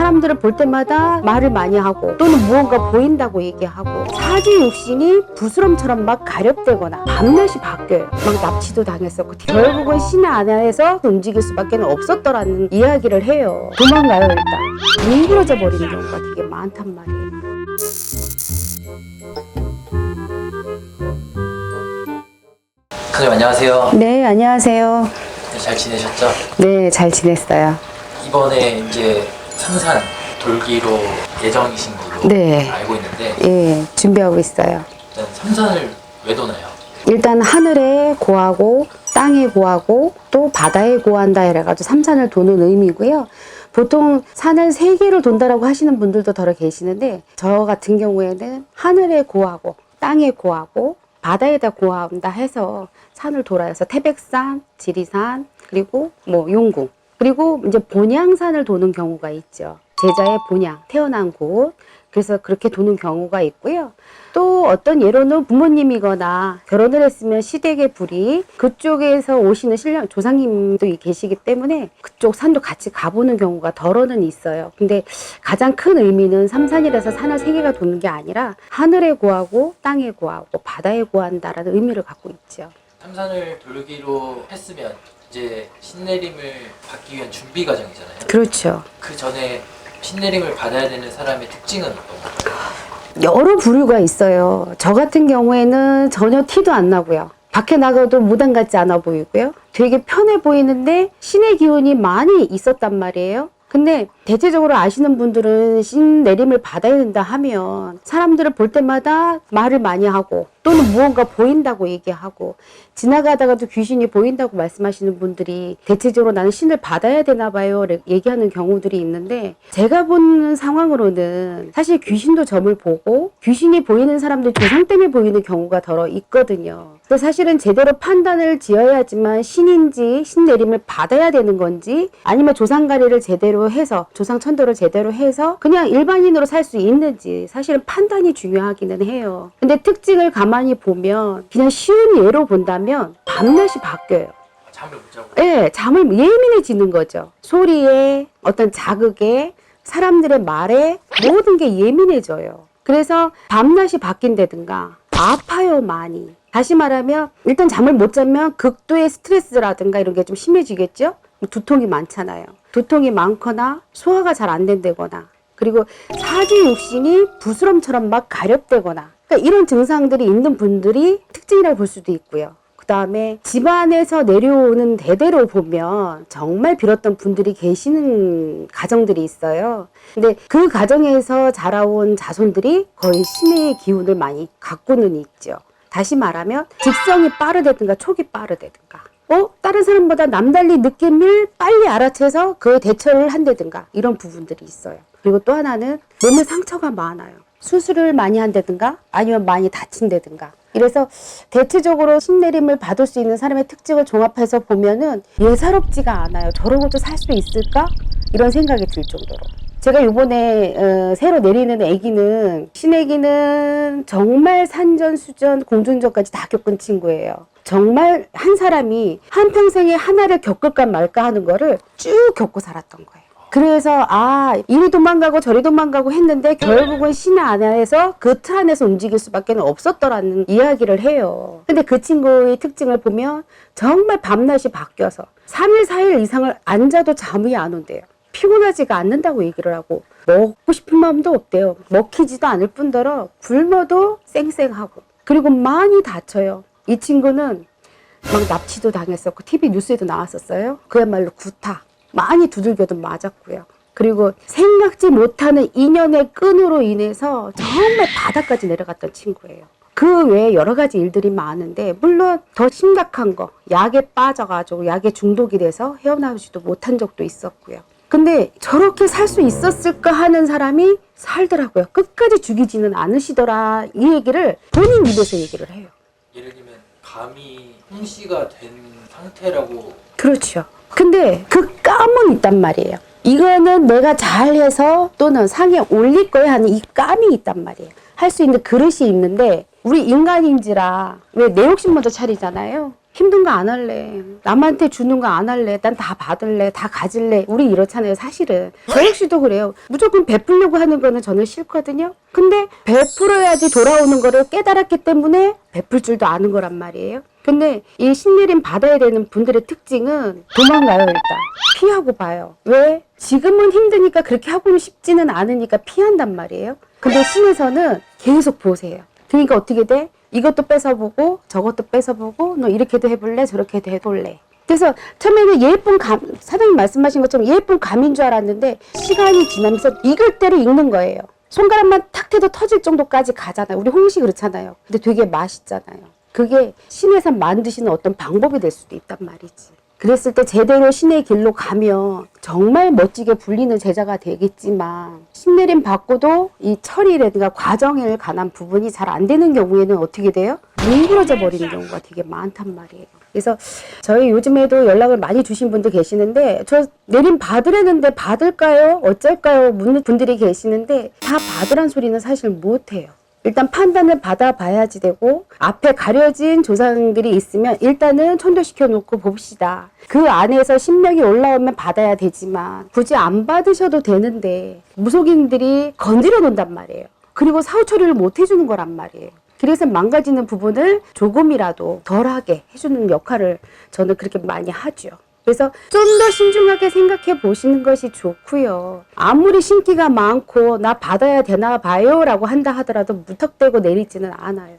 사람들을 볼 때마다 말을 많이 하고 또는 무언가 보인다고 얘기하고 사지 욕심이 부스럼처럼 막 가렵대거나 밤낮이 바뀌어요. 막 납치도 당했었고 결국은 신의 안에서 움직일 수밖에 없었더라는 이야기를 해요. 도망가요. 일단 뭉그러져 버리는 경우가 되게 많단 말이에요. 선생님 안녕하세요. 네, 안녕하세요. 잘 지내셨죠? 네, 잘 지냈어요. 이번에 이제 삼산 돌기로 예정이신 걸로 네. 알고 있는데 예, 준비하고 있어요. 일단 삼산을 왜 도나요? 일단 하늘에 고하고 땅에 고하고 또 바다에 고한다 해가지고 삼산을 도는 의미고요. 보통 산을 3개를 돈다라고 하시는 분들도 덜어 계시는데 저 같은 경우에는 하늘에 고하고 땅에 고하고 바다에다 고한다 해서 산을 돌아요. 그래서 태백산, 지리산, 그리고 뭐 용궁, 그리고 이제 본향산을 도는 경우가 있죠. 제자의 본향, 태어난 곳. 그래서 그렇게 도는 경우가 있고요. 또 어떤 예로는 부모님이거나 결혼을 했으면 시댁의 불이 그쪽에서 오시는 신령 조상님도 계시기 때문에 그쪽 산도 같이 가보는 경우가 덜어는 있어요. 근데 가장 큰 의미는 삼산이라서 산을 3개가 도는 게 아니라 하늘에 고하고 땅에 고하고 바다에 고한다라는 의미를 갖고 있죠. 삼산을 돌기로 했으면 이제 신내림을 받기 위한 준비 과정이잖아요. 그렇죠. 그 전에 신내림을 받아야 되는 사람의 특징은 어떤 건가요? 여러 부류가 있어요. 저 같은 경우에는 전혀 티도 안 나고요. 밖에 나가도 무당 같지 않아 보이고요. 되게 편해 보이는데 신의 기운이 많이 있었단 말이에요. 근데 대체적으로 아시는 분들은 신 내림을 받아야 된다 하면 사람들을 볼 때마다 말을 많이 하고 또는 무언가 보인다고 얘기하고 지나가다가도 귀신이 보인다고 말씀하시는 분들이 대체적으로 나는 신을 받아야 되나 봐요 얘기하는 경우들이 있는데, 제가 보는 상황으로는 사실 귀신도 점을 보고 귀신이 보이는 사람들 조상 때문에 보이는 경우가 덜어 있거든요. 그래서 사실은 제대로 판단을 지어야지만 신인지 신 내림을 받아야 되는 건지 아니면 조상가리를 제대로 해서 조상 천도를 제대로 해서 그냥 일반인으로 살 수 있는지 사실은 판단이 중요하기는 해요. 근데 특징을 가만히 보면 그냥 쉬운 예로 본다면 밤낮이 바뀌어요. 잠을 못 자고. 네, 잠을 예민해지는 거죠. 소리에 어떤 자극에 사람들의 말에 모든 게 예민해져요. 그래서 밤낮이 바뀐다든가 아파요 많이. 다시 말하면 일단 잠을 못 자면 극도의 스트레스라든가 이런 게 좀 심해지겠죠. 두통이 많잖아요. 두통이 많거나 소화가 잘 안 된다거나 그리고 사지 욕심이 부스럼처럼 막 가렵대거나 그러니까 이런 증상들이 있는 분들이 특징이라고 볼 수도 있고요. 그 다음에 집안에서 내려오는 대대로 보면 정말 빌었던 분들이 계시는 가정들이 있어요. 근데 그 가정에서 자라온 자손들이 거의 신의 기운을 많이 갖고는 있죠. 다시 말하면 직성이 빠르다든가 촉이 빠르다든가 다른 사람보다 남달리 느낌을 빨리 알아채서 그 대처를 한다든가 이런 부분들이 있어요. 그리고 또 하나는 몸에 상처가 많아요. 수술을 많이 한다든가 아니면 많이 다친다든가. 이래서 대체적으로 신내림을 받을 수 있는 사람의 특징을 종합해서 보면은 예사롭지가 않아요. 저런 것도 살 수 있을까? 이런 생각이 들 정도로. 제가 이번에 새로 내리는 아기는 신아기는 정말 산전수전 공중전까지 다 겪은 친구예요. 정말 한 사람이 한평생에 하나를 겪을까 말까 하는 거를 쭉 겪고 살았던 거예요. 그래서 이리 도망가고 저리 도망가고 했는데 결국은 신의 안에서 그 틀 안에서 움직일 수밖에 없었더라는 이야기를 해요. 근데 그 친구의 특징을 보면 정말 밤낮이 바뀌어서 3일 4일 이상을 안 자도 잠이 안 온대요. 피곤하지가 않는다고 얘기를 하고 먹고 싶은 마음도 없대요. 먹히지도 않을 뿐더러 굶어도 쌩쌩하고 그리고 많이 다쳐요. 이 친구는 막 납치도 당했었고 TV 뉴스에도 나왔었어요. 그야말로 구타. 많이 두들겨도 맞았고요. 그리고 생각지 못하는 인연의 끈으로 인해서 정말 바닥까지 내려갔던 친구예요. 그 외에 여러 가지 일들이 많은데 물론 더 심각한 거 약에 빠져가지고 약에 중독이 돼서 헤어나오지도 못한 적도 있었고요. 근데 저렇게 살 수 있었을까 하는 사람이 살더라고요. 끝까지 죽이지는 않으시더라. 이 얘기를 본인 입에서 얘기를 해요. 예를 들면 감이 홍시가 된 상태라고. 그렇죠. 근데 그 감은 있단 말이에요. 이거는 내가 잘해서 또는 상에 올릴 거야 하는 이 감이 있단 말이에요. 할 수 있는 그릇이 있는데 우리 인간인지라 왜 내 욕심 먼저 차리잖아요. 힘든 거 안 할래. 남한테 주는 거 안 할래. 난 다 받을래. 다 가질래. 우리 이렇잖아요, 사실은. 저 역시도 그래요. 무조건 베풀려고 하는 거는 저는 싫거든요. 근데 베풀어야지 돌아오는 거를 깨달았기 때문에 베풀 줄도 아는 거란 말이에요. 근데 이 신내림 받아야 되는 분들의 특징은 도망가요, 일단. 피하고 봐요. 왜? 지금은 힘드니까 그렇게 하고는 싶지는 않으니까 피한단 말이에요. 근데 신에서는 계속 보세요. 그러니까 어떻게 돼? 이것도 뺏어보고 저것도 뺏어보고 너 이렇게도 해볼래 저렇게도 해볼래. 그래서 처음에는 예쁜 감, 사장님 말씀하신 것처럼 예쁜 감인 줄 알았는데 시간이 지나면서 익을 대로 익는 거예요. 손가락만 탁 해도 터질 정도까지 가잖아요. 우리 홍시 그렇잖아요. 근데 되게 맛있잖아요. 그게 신에서 만드시는 어떤 방법이 될 수도 있단 말이지. 그랬을 때 제대로 신의 길로 가면 정말 멋지게 불리는 제자가 되겠지만 신내림 받고도 이 처리라든가 과정에 관한 부분이 잘 안 되는 경우에는 어떻게 돼요? 뭉그러져 버리는 경우가 되게 많단 말이에요. 그래서 저희 요즘에도 연락을 많이 주신 분들 계시는데 저 내림 받으려는데 받을까요? 어쩔까요? 묻는 분들이 계시는데 다 받으란 소리는 사실 못해요. 일단 판단을 받아봐야지 되고 앞에 가려진 조상들이 있으면 일단은 천도시켜 놓고 봅시다. 그 안에서 신명이 올라오면 받아야 되지만 굳이 안 받으셔도 되는데 무속인들이 건드려 놓는단 말이에요. 그리고 사후 처리를 못 해주는 거란 말이에요. 그래서 망가지는 부분을 조금이라도 덜하게 해주는 역할을 저는 그렇게 많이 하죠. 그래서 좀 더 신중하게 생각해 보시는 것이 좋고요. 아무리 신기가 많고 나 받아야 되나 봐요 라고 한다 하더라도 무턱대고 내리지는 않아요.